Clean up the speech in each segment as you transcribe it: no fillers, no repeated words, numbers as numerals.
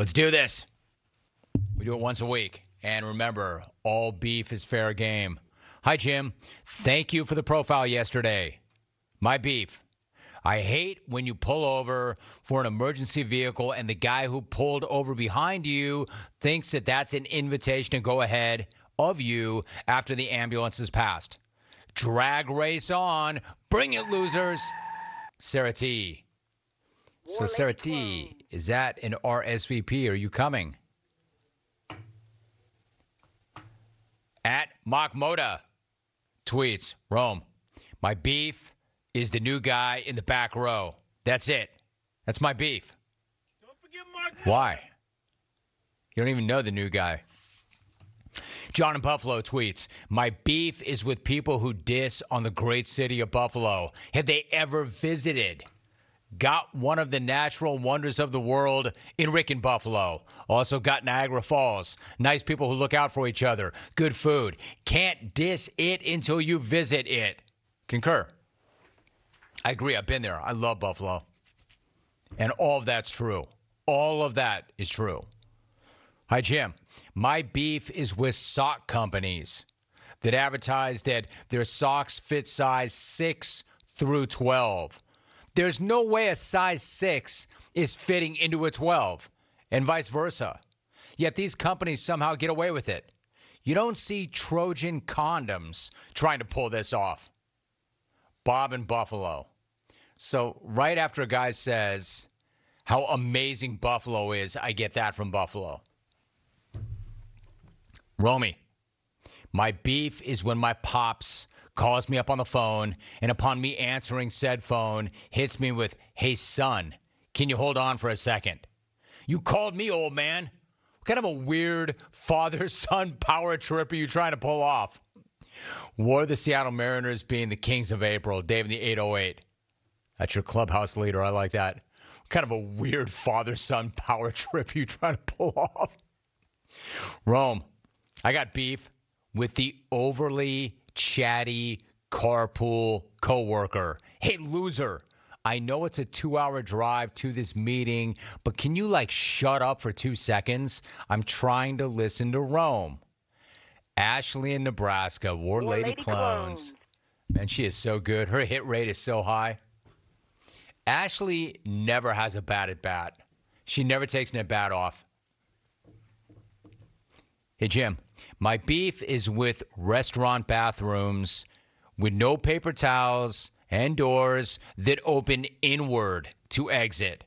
Let's do this. We do it once a week. And remember, all beef is fair game. Hi, Jim. Thank you for the profile yesterday. My beef. I hate when you pull over for an emergency vehicle and the guy who pulled over behind you thinks that that's an invitation to go ahead of you after the ambulance has passed. Drag race on. Bring it, losers. Sarah T. So, Sarah T, is that an RSVP? Are you coming? At Mock Moda tweets, Rome, my beef is the new guy in the back row. That's it. That's my beef. Don't forget Mark. Why? You don't even know the new guy. John in Buffalo tweets, my beef is with people who diss on the great city of Buffalo. Have they ever visited? Got one of the natural wonders of the world in Rick and Buffalo. Also got Niagara Falls. Nice people who look out for each other. Good food. Can't diss it until you visit it. Concur. I agree. I've been there. I love Buffalo. And all of that's true. All of that is true. Hi, Jim. My beef is with sock companies that advertise that their socks fit size 6 through 12. There's no way a size 6 is fitting into a 12, and vice versa. Yet these companies somehow get away with it. You don't see Trojan condoms trying to pull this off. Bob in Buffalo. So right after a guy says how amazing Buffalo is, I get that from Buffalo. Romy, my beef is when my pops calls me up on the phone, and upon me answering said phone, hits me with, hey, son, can you hold on for a second? You called me, old man. What kind of a weird father-son power trip are you trying to pull off? War the Seattle Mariners being the Kings of April, Dave in the 808. That's your clubhouse leader. I like that. What kind of a weird father-son power trip are you trying to pull off? Rome, I got beef with the overly chatty carpool coworker. Hey, loser, I know it's a 2-hour drive to this meeting, but can you shut up for 2 seconds? I'm trying to listen to Rome. Ashley in Nebraska, War Lady Clones. Man, she is so good. Her hit rate is so high. Ashley never has a bat at bat. She never takes an at bat off. Hey, Jim, my beef is with restaurant bathrooms with no paper towels and doors that open inward to exit.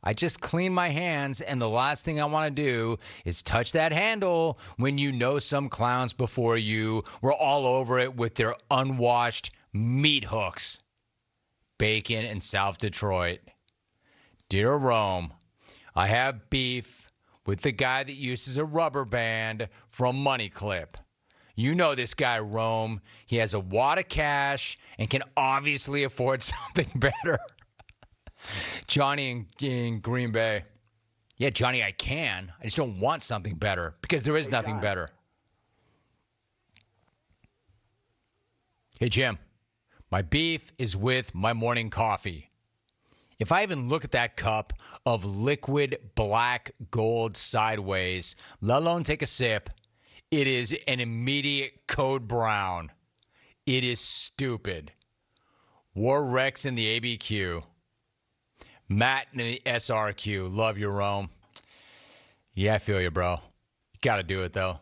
I just clean my hands, and the last thing I want to do is touch that handle when you know some clowns before you were all over it with their unwashed meat hooks. Bacon in South Detroit. Dear Rome, I have beef with the guy that uses a rubber band from Money Clip. You know this guy, Rome. He has a wad of cash and can obviously afford something better. Johnny in Green Bay. Yeah, Johnny, I can. I just don't want something better because there is nothing better. Hey, Jim. My beef is with my morning coffee. If I even look at that cup of liquid black gold sideways, let alone take a sip, it is an immediate code brown. It is stupid. War Rex in the ABQ. Matt in the SRQ. Love you, Rome. Yeah, I feel you, bro. Got to do it, though.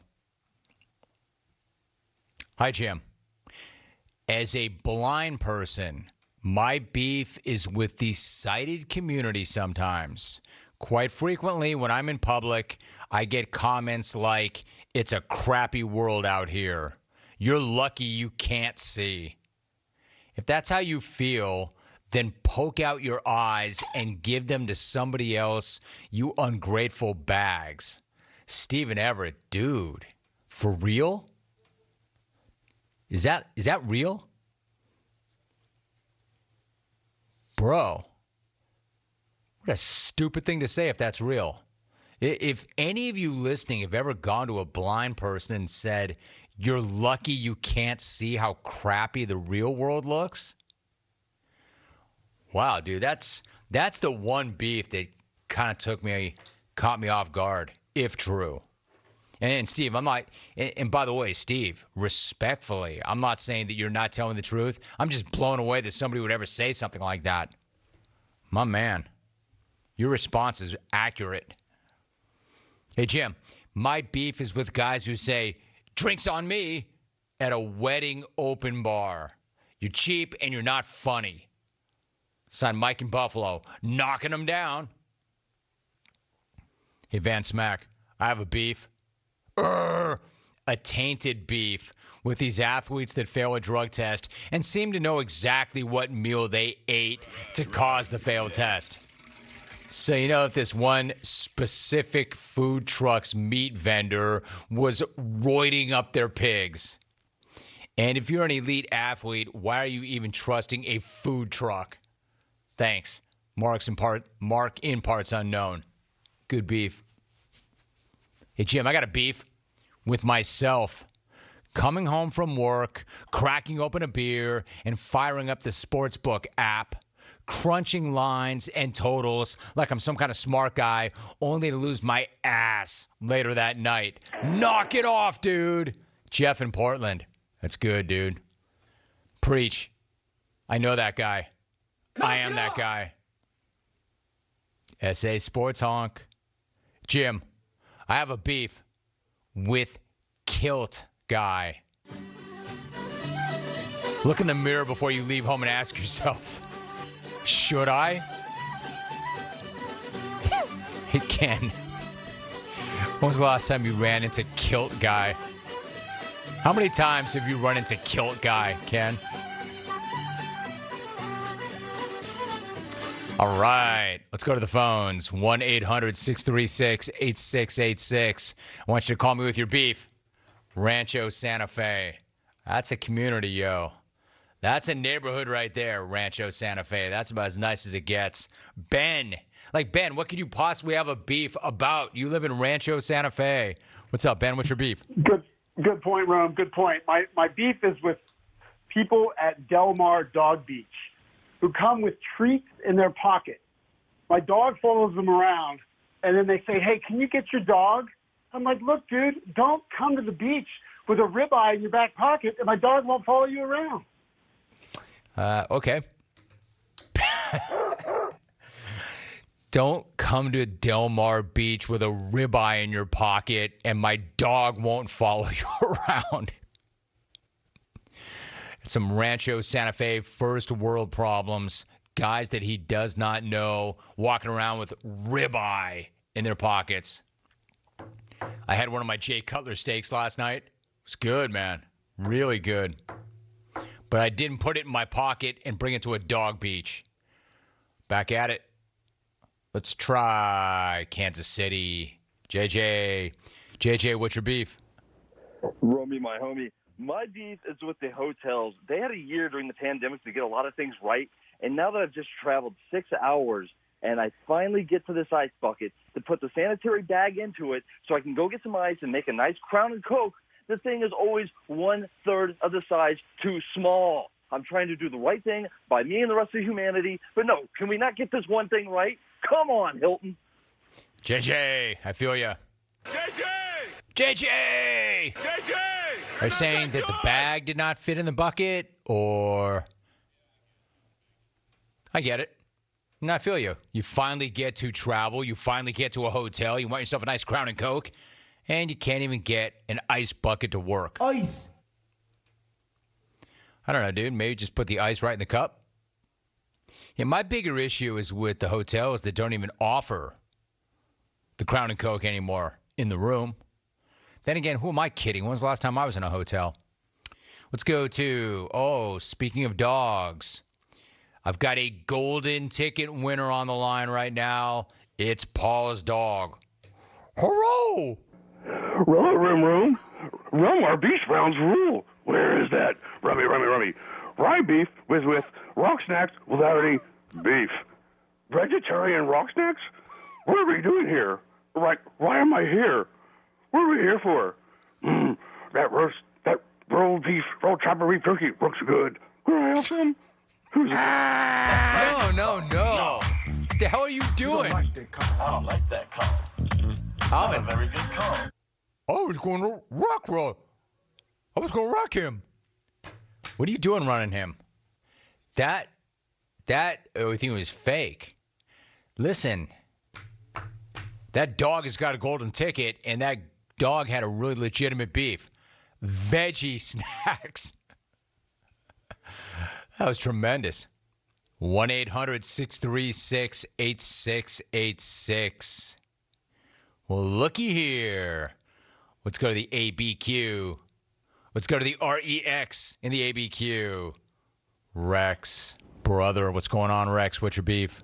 Hi, Jim. As a blind person, my beef is with the sighted community sometimes. Quite frequently, when I'm in public, I get comments like, it's a crappy world out here. You're lucky you can't see. If that's how you feel, then poke out your eyes and give them to somebody else, you ungrateful bags. Stephen Everett, dude, for real? Is that real? Bro, what a stupid thing to say if that's real. If any of you listening have ever gone to a blind person and said, you're lucky you can't see how crappy the real world looks. Wow, dude, that's the one beef that kind of took me caught me off guard, if true. And Steve, I'm not, and by the way, Steve, respectfully, I'm not saying that you're not telling the truth. I'm just blown away that somebody would ever say something like that. My man, your response is accurate. Hey, Jim, my beef is with guys who say, drinks on me at a wedding open bar. You're cheap and you're not funny. Signed Mike in Buffalo, knocking them down. Hey, Van Smack, I have a beef. A tainted beef with these athletes that fail a drug test and seem to know exactly what meal they ate to cause the failed test. So, if this one specific food truck's meat vendor was roiding up their pigs. And if you're an elite athlete, why are you even trusting a food truck? Thanks. Mark in parts unknown. Good beef. Hey, Jim, I got a beef with myself. Coming home from work, cracking open a beer, and firing up the Sportsbook app, crunching lines and totals like I'm some kind of smart guy, only to lose my ass later that night. Knock it off, dude. Jeff in Portland. That's good, dude. Preach. I know that guy. I am that guy. SA Sports Honk. Jim, I have a beef with Kilt Guy. Look in the mirror before you leave home and ask yourself, should I? Hey, Ken. When was the last time you ran into Kilt Guy? How many times have you run into Kilt Guy, Ken? All right, let's go to the phones. 1-800-636-8686. I want you to call me with your beef. Rancho Sante Fe. That's a community, yo. That's a neighborhood right there, Rancho Sante Fe. That's about as nice as it gets. Ben. Ben, what could you possibly have a beef about? You live in Rancho Sante Fe. What's up, Ben? What's your beef? Good point, Rome. Good point. My beef is with people at Del Mar Dog Beach who come with treats in their pocket. My dog follows them around, and then they say, hey, can you get your dog? I'm like, look, dude, don't come to the beach with a ribeye in your back pocket, and my dog won't follow you around. Okay. Don't come to Del Mar Beach with a ribeye in your pocket, and my dog won't follow you around. Some Rancho Sante Fe first world problems. Guys that he does not know walking around with ribeye in their pockets. I had one of my Jay Cutler steaks last night. It was good, man. Really good. But I didn't put it in my pocket and bring it to a dog beach. Back at it. Let's try Kansas City. JJ, what's your beef? Romy, my homie. My beef is with the hotels. They had a year during the pandemic to get a lot of things right, and now that I've just traveled 6 hours and I finally get to this ice bucket to put the sanitary bag into it so I can go get some ice and make a nice Crown and Coke, the thing is always 1/3 of the size too small. I'm trying to do the right thing by me and the rest of humanity, but no, can we not get this one thing right? Come on, Hilton. JJ, I feel ya. JJ! Are you saying that the bag did not fit in the bucket, or? I get it. And I feel you. You finally get to travel. You finally get to a hotel. You want yourself a nice Crown and Coke, and you can't even get an ice bucket to work. Ice. I don't know, dude. Maybe just put the ice right in the cup. Yeah, my bigger issue is with the hotels that don't even offer the Crown and Coke anymore in the room. Then again, who am I kidding? When was the last time I was in a hotel? Let's go to, speaking of dogs, I've got a golden ticket winner on the line right now. It's Paul's dog. Hello! Room. Our beef rounds rule. Where is that? Rummy. Rye beef with rock snacks without any beef. Vegetarian rock snacks? What are we doing here? Why am I here? What are we here for? That rolled chopper beef turkey looks good. Where I have some? Who's it? No. What the hell are you doing? I don't like that call. Alvin. I was going to rock. I was going to rock him. What are you doing running him? I think it was fake. Listen, that dog has got a golden ticket, and that dog had a really legitimate beef. Veggie snacks. That was tremendous. 1-800-636-8686. Well, looky here. Let's go to the ABQ. Let's go to the REX in the ABQ. Rex, brother, what's going on, Rex? What's your beef?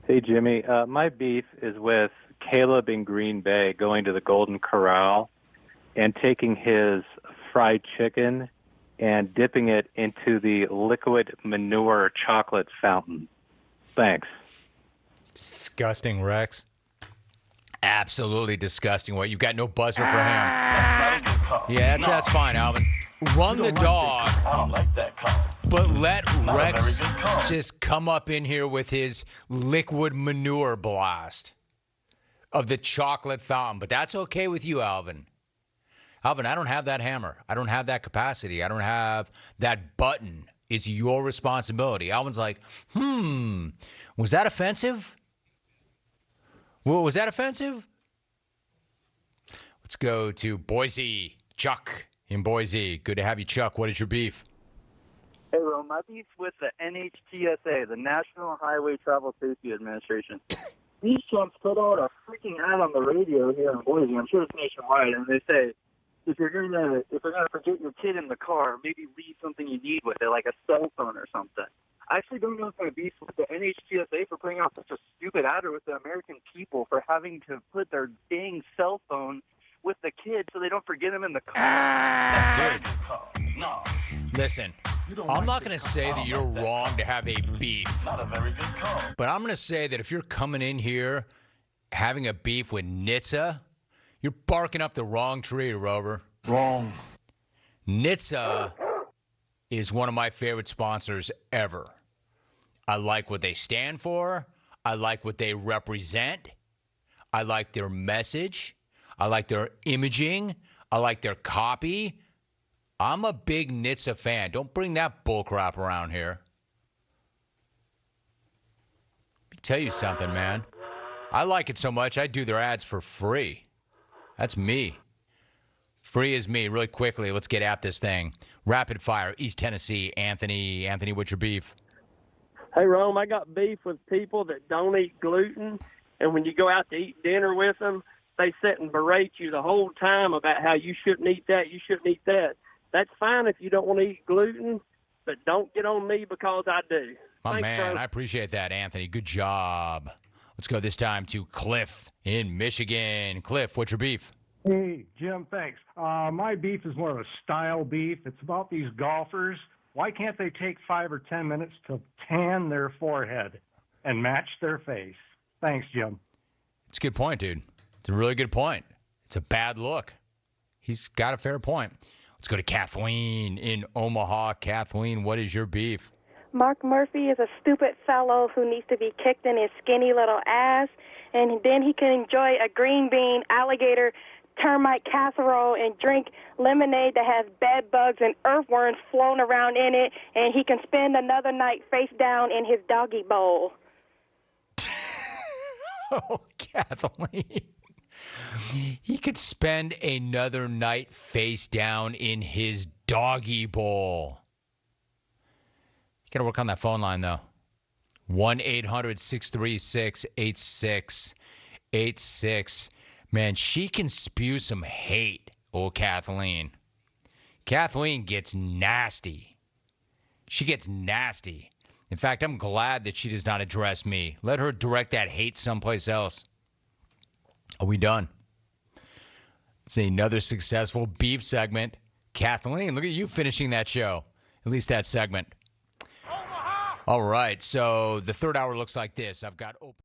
Hey, Jimmy. My beef is with Kaleb in Green Bay going to the Golden Corral and taking his fried chicken and dipping it into the liquid manure chocolate fountain. Thanks. Disgusting, Rex. Absolutely disgusting. What, you've got no buzzer for him? Yeah, that's fine, Alvin. Run the dog. I don't like that call. But let Rex just come up in here with his liquid manure blast of the chocolate fountain. But that's okay with you, Alvin. Alvin, I don't have that hammer. I don't have that capacity. I don't have that button. It's your responsibility. Alvin's like, was that offensive? Well, was that offensive? Let's go to Boise. Chuck in Boise. Good to have you, Chuck. What is your beef? Hey, Ron, my beef's with the NHTSA, the National Highway Travel Safety Administration. These chumps put out a freaking ad on the radio here in Boise. I'm sure it's nationwide, and they say, if you're gonna forget your kid in the car, maybe leave something you need with it, like a cell phone or something. I actually don't know if my beef's with the NHTSA for putting out such a stupid ad, or with the American people for having to put their dang cell phone with the kid so they don't forget him in the car. Dude, listen, I'm not going to say that you're wrong to have a beef. Not a very good call. But I'm going to say that if you're coming in here having a beef with NHTSA, you're barking up the wrong tree, Rover. Wrong. NHTSA is one of my favorite sponsors ever. I like what they stand for. I like what they represent. I like their message. I like their imaging. I like their copy. I'm a big NHTSA fan. Don't bring that bullcrap around here. Let me tell you something, man. I like it so much, I do their ads for free. That's me. Free is me. Really quickly, let's get at this thing. Rapid fire, East Tennessee. Anthony, what's your beef? Hey, Rome, I got beef with people that don't eat gluten, and when you go out to eat dinner with them, they sit and berate you the whole time about how you shouldn't eat that, you shouldn't eat that. That's fine if you don't want to eat gluten, but don't get on me because I do. Thanks, man, bro. I appreciate that, Anthony. Good job. Let's go this time to Cliff in Michigan. Cliff, what's your beef? Hey, Jim, thanks. My beef is more of a style beef. It's about these golfers. Why can't they take 5 or 10 minutes to tan their forehead and match their face? Thanks, Jim. It's a good point, dude. It's a really good point. It's a bad look. He's got a fair point. Let's go to Kathleen in Omaha. Kathleen, what is your beef? Mark Murphy is a stupid fellow who needs to be kicked in his skinny little ass, and then he can enjoy a green bean, alligator, termite casserole and drink lemonade that has bed bugs and earthworms flown around in it, and he can spend another night face down in his doggy bowl. Oh, Kathleen. He could spend another night face down in his doggy bowl. You got to work on that phone line, though. 1-800-636-8686. Man, she can spew some hate, oh, Kathleen. Kathleen gets nasty. She gets nasty. In fact, I'm glad that she does not address me. Let her direct that hate someplace else. Are we done? It's another successful beef segment. Kathleen, look at you finishing that show. At least that segment. Omaha! All right, so the third hour looks like this. I've got open.